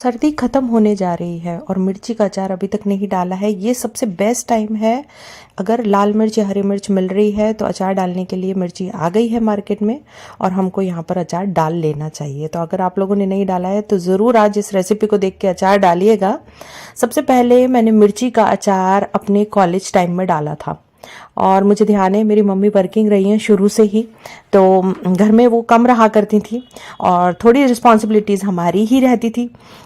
सर्दी खत्म होने जा रही है और मिर्ची का अचार अभी तक नहीं डाला है। ये सबसे बेस्ट टाइम है। अगर लाल मिर्च या हरी मिर्च मिल रही है तो अचार डालने के लिए मिर्ची आ गई है मार्केट में और हमको यहाँ पर अचार डाल लेना चाहिए। तो अगर आप लोगों ने नहीं डाला है तो ज़रूर आज इस रेसिपी को देख के अचार डालिएगा। सबसे पहले मैंने मिर्ची का अचार अपने कॉलेज टाइम में डाला था और मुझे ध्यान है मेरी मम्मी वर्किंग रही हैं शुरू से ही, तो घर में वो कम रहा करती थी और थोड़ी रिस्पॉन्सिबिलिटीज़ हमारी ही रहती थी।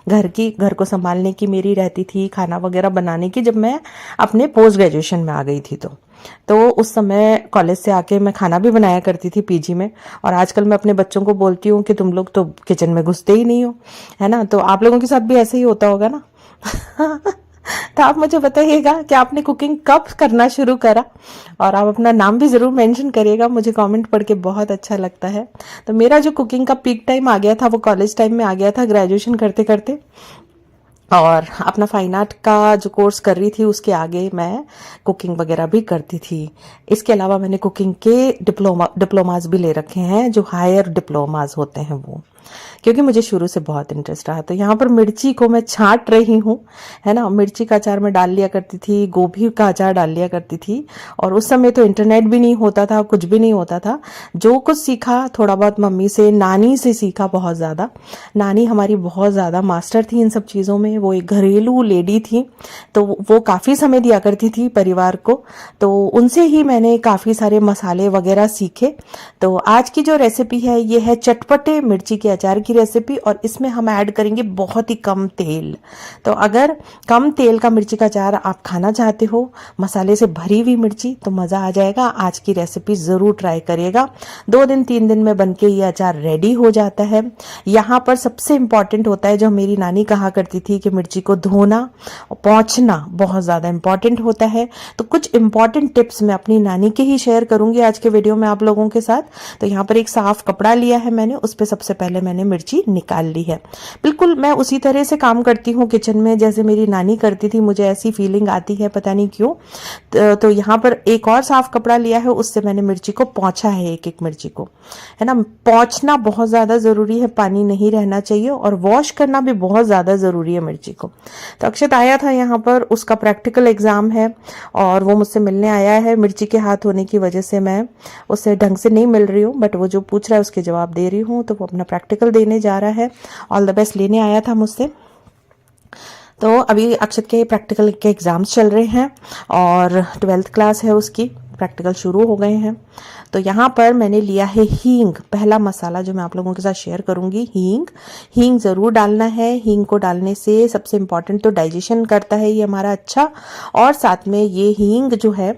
घर को संभालने की मेरी रहती थी, खाना वगैरह बनाने की। जब मैं अपने पोस्ट ग्रेजुएशन में आ गई थी तो उस समय कॉलेज से आके मैं खाना भी बनाया करती थी पीजी में। और आजकल मैं अपने बच्चों को बोलती हूँ कि तुम लोग तो किचन में घुसते ही नहीं हो, है ना। तो आप लोगों के साथ भी ऐसे ही होता होगा ना। तो आप मुझे बताइएगा कि आपने कुकिंग कब करना शुरू करा और आप अपना नाम भी ज़रूर मेंशन करिएगा। मुझे कमेंट पढ़ के बहुत अच्छा लगता है। तो मेरा जो कुकिंग का पीक टाइम आ गया था वो कॉलेज टाइम में आ गया था, ग्रेजुएशन करते करते। और अपना फाइन आर्ट का जो कोर्स कर रही थी उसके आगे मैं कुकिंग वगैरह भी करती थी। इसके अलावा मैंने कुकिंग के डिप्लोमाज भी ले रखे हैं, जो हायर डिप्लोमाज होते हैं वो, क्योंकि मुझे शुरू से बहुत इंटरेस्ट रहा। तो यहाँ पर मिर्ची को मैं छांट रही हूँ, है ना। मिर्ची का अचार मैं डाल लिया करती थी, गोभी का अचार डाल लिया करती थी। और उस समय तो इंटरनेट भी नहीं होता था, कुछ भी नहीं होता था। जो कुछ सीखा थोड़ा बहुत मम्मी से, नानी से सीखा बहुत ज़्यादा। नानी हमारी बहुत ज़्यादा मास्टर थी इन सब चीज़ों में। वो एक घरेलू लेडी थी, तो वो काफ़ी समय दिया करती थी परिवार को। तो उनसे ही मैंने काफ़ी सारे मसाले वगैरह सीखे। तो आज की जो रेसिपी है ये है चटपटे मिर्ची के अचार की रेसिपी, और इसमें हम ऐड करेंगे बहुत ही कम तेल। तो अगर कम तेल का मिर्ची का अचार आप खाना चाहते हो, मसाले से भरी हुई मिर्ची, तो मज़ा आ जाएगा। आज की रेसिपी ज़रूर ट्राई करिएगा। 2 दिन 3 दिन में बनके ये अचार रेडी हो जाता है। यहाँ पर सबसे इम्पॉर्टेंट होता है, जो मेरी नानी कहा करती थी, कि मिर्ची को धोना और पोंछना बहुत ज़्यादा इम्पॉर्टेंट होता है। तो कुछ इम्पॉर्टेंट टिप्स मैं अपनी नानी के ही शेयर करूंगी आज के वीडियो में आप लोगों के साथ। तो यहाँ पर एक साफ कपड़ा लिया है मैंने, उस पर सबसे पहले मैंने मिर्ची निकाल ली है। बिल्कुल मैं उसी तरह से काम करती हूँ किचन में जैसे मेरी नानी करती थी। मुझे ऐसी फीलिंग आती है, पता नहीं क्यों। तो यहाँ पर एक और साफ कपड़ा लिया है, उससे मैंने मिर्ची को पोंछा है, एक एक मिर्ची को, है ना। पोंछना बहुत ज़्यादा ज़रूरी है, पानी नहीं रहना चाहिए, और वॉश करना भी बहुत ज़्यादा ज़रूरी है मिर्ची को। तो अक्षत आया था यहाँ पर, उसका प्रैक्टिकल एग्ज़ाम है और वो मुझसे मिलने आया है। मिर्ची के हाथ होने की वजह से मैं उससे ढंग से नहीं मिल रही हूँ, बट वो जो पूछ रहा है उसके जवाब दे रही हूँ। तो वो अपना प्रैक्टिकल देने जा रहा है, ऑल द बेस्ट लेने आया था मुझसे। तो अभी अक्षत के प्रैक्टिकल के एग्ज़ाम्स चल रहे हैं और 12th क्लास है उसकी, प्रैक्टिकल शुरू हो गए हैं। तो यहाँ पर मैंने लिया है हींग, पहला मसाला जो मैं आप लोगों के साथ शेयर करूंगी। हींग ज़रूर डालना है। हींग को डालने से सबसे इम्पॉर्टेंट तो डाइजेशन करता है ये हमारा अच्छा, और साथ में ये हींग जो है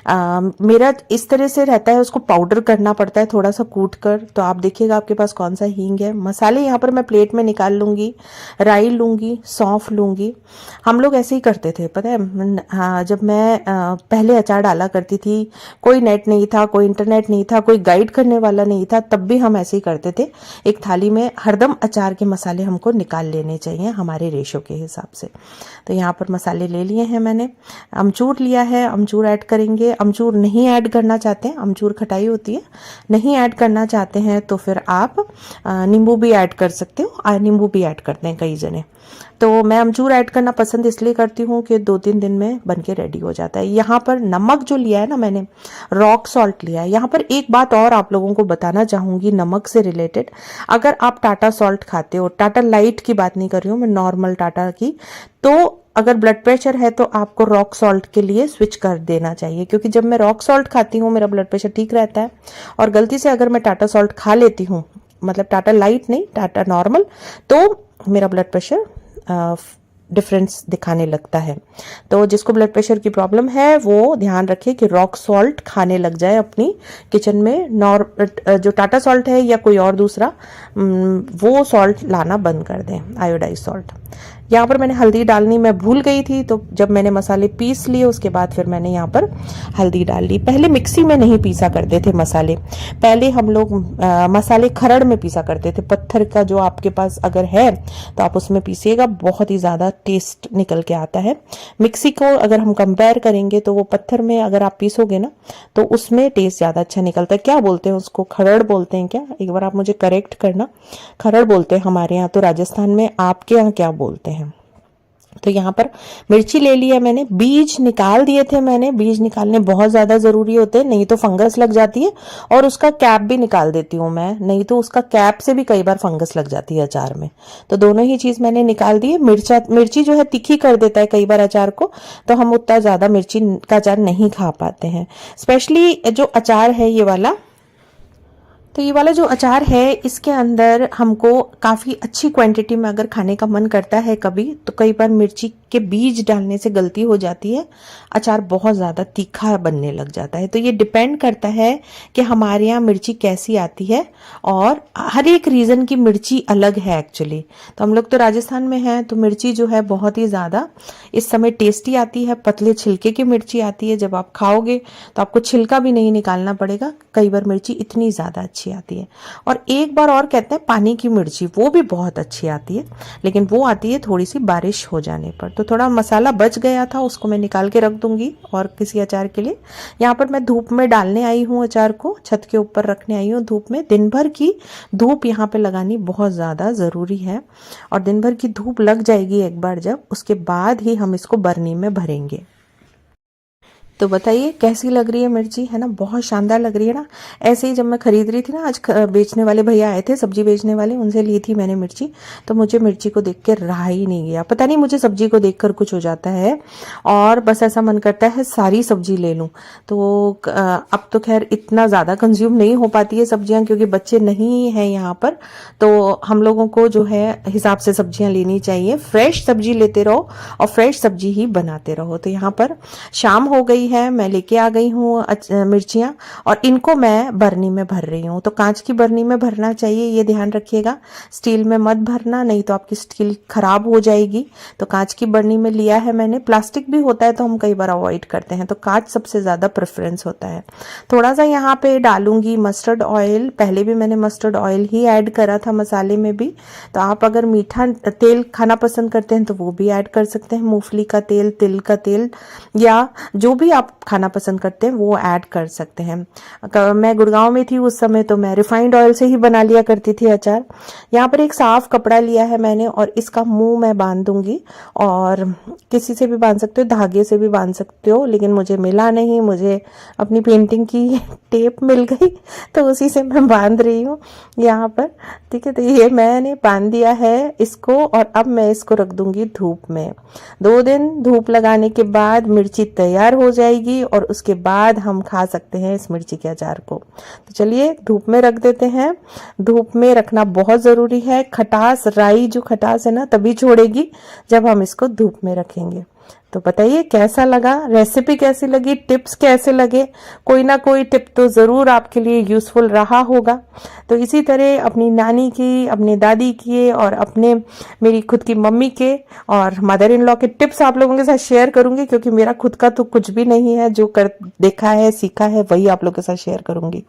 मेरा इस तरह से रहता है, उसको पाउडर करना पड़ता है थोड़ा सा कूट कर। तो आप देखिएगा आपके पास कौन सा हींग है। मसाले यहाँ पर मैं प्लेट में निकाल लूँगी। राई लूँगी, सौंफ लूँगी। हम लोग ऐसे ही करते थे, पता है। हाँ, जब मैं पहले अचार डाला करती थी, कोई नेट नहीं था, कोई इंटरनेट नहीं था, कोई गाइड करने वाला नहीं था, तब भी हम ऐसे ही करते थे। एक थाली में हरदम अचार के मसाले हमको निकाल लेने चाहिए हमारे रेशो के हिसाब से। तो यहाँ पर मसाले ले लिए हैं मैंने। अमचूर लिया है, अमचूर ऐड करेंगे। अमचूर नहीं ऐड करना चाहते हैं, अमचूर खटाई होती है, नहीं ऐड करना चाहते हैं तो फिर आप नींबू भी ऐड कर सकते हो। नींबू भी ऐड करते हैं कई जने। तो मैं अमचूर ऐड करना पसंद इसलिए करती हूँ कि 2-3 दिन में बनके रेडी हो जाता है। यहाँ पर नमक जो लिया है ना मैंने, रॉक सॉल्ट लिया है। यहाँ पर एक बात और आप लोगों को बताना चाहूँगी नमक से रिलेटेड। अगर आप टाटा सॉल्ट खाते हो, टाटा लाइट की बात नहीं कर रही हूँ मैं, नॉर्मल टाटा की, तो अगर ब्लड प्रेशर है तो आपको रॉक सॉल्ट के लिए स्विच कर देना चाहिए। क्योंकि जब मैं रॉक सॉल्ट खाती हूँ मेरा ब्लड प्रेशर ठीक रहता है, और गलती से अगर मैं टाटा सॉल्ट खा लेती हूँ, मतलब टाटा लाइट नहीं, टाटा नॉर्मल, तो मेरा ब्लड प्रेशर डिफरेंस दिखाने लगता है। तो जिसको ब्लड प्रेशर की प्रॉब्लम है वो ध्यान रखे कि रॉक सॉल्ट खाने लग जाए अपनी किचन में। जो टाटा सॉल्ट है या कोई और दूसरा, वो सॉल्ट लाना बंद कर दें, आयोडाइज सॉल्ट। यहाँ पर मैंने हल्दी डालनी मैं भूल गई थी, तो जब मैंने मसाले पीस लिए उसके बाद फिर मैंने यहाँ पर हल्दी डाल ली। पहले मिक्सी में नहीं पीसा करते थे मसाले, पहले हम लोग मसाले खरड़ में पीसा करते थे। पत्थर का जो आपके पास अगर है तो आप उसमें पीसिएगा, बहुत ही ज़्यादा टेस्ट निकल के आता है। मिक्सी को अगर हम कंपेयर करेंगे तो वो पत्थर में अगर आप पीसोगे ना तो उसमें टेस्ट ज़्यादा अच्छा निकलता है। क्या बोलते हैं उसको, खरड़ बोलते हैं क्या? एक बार आप मुझे करेक्ट करना। खरड़ बोलते हैं हमारे यहाँ तो राजस्थान में, आपके यहाँ क्या बोलते हैं? तो यहाँ पर मिर्ची ले लिया मैंने, बीज निकाल दिए थे मैंने। बीज निकालने बहुत ज़्यादा ज़रूरी होते हैं, नहीं तो फंगस लग जाती है। और उसका कैप भी निकाल देती हूँ मैं, नहीं तो उसका कैप से भी कई बार फंगस लग जाती है अचार में। तो दोनों ही चीज़ मैंने निकाल दी है। मिर्ची जो है तीखी कर देता है कई बार अचार को, तो हम उतना ज़्यादा मिर्ची का अचार नहीं खा पाते हैं। स्पेशली जो अचार है ये वाला, तो ये वाला जो अचार है इसके अंदर हमको काफ़ी अच्छी क्वांटिटी में अगर खाने का मन करता है कभी, तो कई बार मिर्ची के बीज डालने से गलती हो जाती है, अचार बहुत ज़्यादा तीखा बनने लग जाता है। तो ये डिपेंड करता है कि हमारे यहाँ मिर्ची कैसी आती है, और हर एक रीज़न की मिर्ची अलग है एक्चुअली। तो हम लोग तो राजस्थान में हैं, तो मिर्ची जो है बहुत ही ज़्यादा इस समय टेस्टी आती है। पतले छिलके की मिर्ची आती है, जब आप खाओगे तो आपको छिलका भी नहीं निकालना पड़ेगा। कई बार मिर्ची इतनी ज़्यादा अच्छी आती है। और एक बार और कहते हैं पानी की मिर्ची, वो भी बहुत अच्छी आती है, लेकिन वो आती है थोड़ी सी बारिश हो जाने पर। तो थोड़ा मसाला बच गया था, उसको मैं निकाल के रख दूंगी और किसी अचार के लिए। यहाँ पर मैं धूप में डालने आई हूँ अचार को, छत के ऊपर रखने आई हूँ धूप में। दिन भर की धूप यहाँ पे लगानी बहुत ज़्यादा ज़रूरी है, और दिन भर की धूप लग जाएगी एक बार जब, उसके बाद ही हम इसको बरनी में भरेंगे। तो बताइए कैसी लग रही है मिर्ची, है ना? बहुत शानदार लग रही है ना। ऐसे ही जब मैं खरीद रही थी ना, आज बेचने वाले भैया आए थे, सब्जी बेचने वाले, उनसे ली थी मैंने मिर्ची। तो मुझे मिर्ची को देख के रहा ही नहीं गया। पता नहीं मुझे सब्जी को देखकर कुछ हो जाता है, और बस ऐसा मन करता है सारी सब्जी ले लूं। तो अब तो खैर इतना ज़्यादा कंज्यूम नहीं हो पाती है सब्जियां, क्योंकि बच्चे नहीं हैं यहाँ पर। तो हम लोगों को जो है हिसाब से सब्जियां लेनी चाहिए, फ्रेश सब्जी लेते रहो और फ्रेश सब्जी ही बनाते रहो। तो यहाँ पर शाम हो गई है, मैं लेके आ गई हूँ मिर्चियाँ, और इनको मैं बरनी में भर रही हूँ। तो कांच की बरनी में भरना चाहिए, ये ध्यान रखिएगा। स्टील में मत भरना, नहीं तो आपकी स्टील खराब हो जाएगी। तो कांच की बरनी में लिया है मैंने। प्लास्टिक भी होता है तो हम कई बार अवॉइड करते हैं, तो कांच सबसे ज़्यादा प्रेफरेंस होता है। थोड़ा सा यहाँ पे डालूंगी मस्टर्ड ऑयल। पहले भी मैंने मस्टर्ड ऑयल ही ऐड करा था मसाले में भी। तो आप अगर मीठा तेल खाना पसंद करते हैं तो वो भी ऐड कर सकते हैं, मूंगफली का तेल, तिल का तेल, या जो भी आप खाना पसंद करते हैं वो ऐड कर सकते हैं। मैं गुड़गांव में थी उस समय, तो मैं रिफाइंड ऑयल से ही बना लिया करती थी अचार। यहाँ पर एक साफ कपड़ा लिया है मैंने, और इसका मुंह मैं बांध दूंगी, और किसी से भी बांध सकते हो, धागे से भी बांध सकते हो, लेकिन मुझे मिला नहीं। मुझे अपनी पेंटिंग की टेप मिल गई, तो उसी से मैं बांध रही हूँ यहाँ पर। ठीक है, तो ये मैंने बांध दिया है इसको, और अब मैं इसको रख दूंगी धूप में। 2 दिन धूप लगाने के बाद मिर्ची तैयार हो जाएगी, और उसके बाद हम खा सकते हैं इस मिर्ची के अचार को। तो चलिए धूप में रख देते हैं। धूप में रखना बहुत ज़रूरी है। खटास, राई जो खटास है ना, तभी छोड़ेगी जब हम इसको धूप में रखेंगे। तो बताइए कैसा लगा, रेसिपी कैसी लगी, टिप्स कैसे लगे? कोई ना कोई टिप तो ज़रूर आपके लिए यूज़फुल रहा होगा। तो इसी तरह अपनी नानी की, अपने दादी की, और अपने मेरी खुद की मम्मी के और मदर इन लॉ के टिप्स आप लोगों के साथ शेयर करूंगी, क्योंकि मेरा खुद का तो कुछ भी नहीं है। जो कर देखा है, सीखा है, वही आप लोगों के साथ शेयर करूंगी।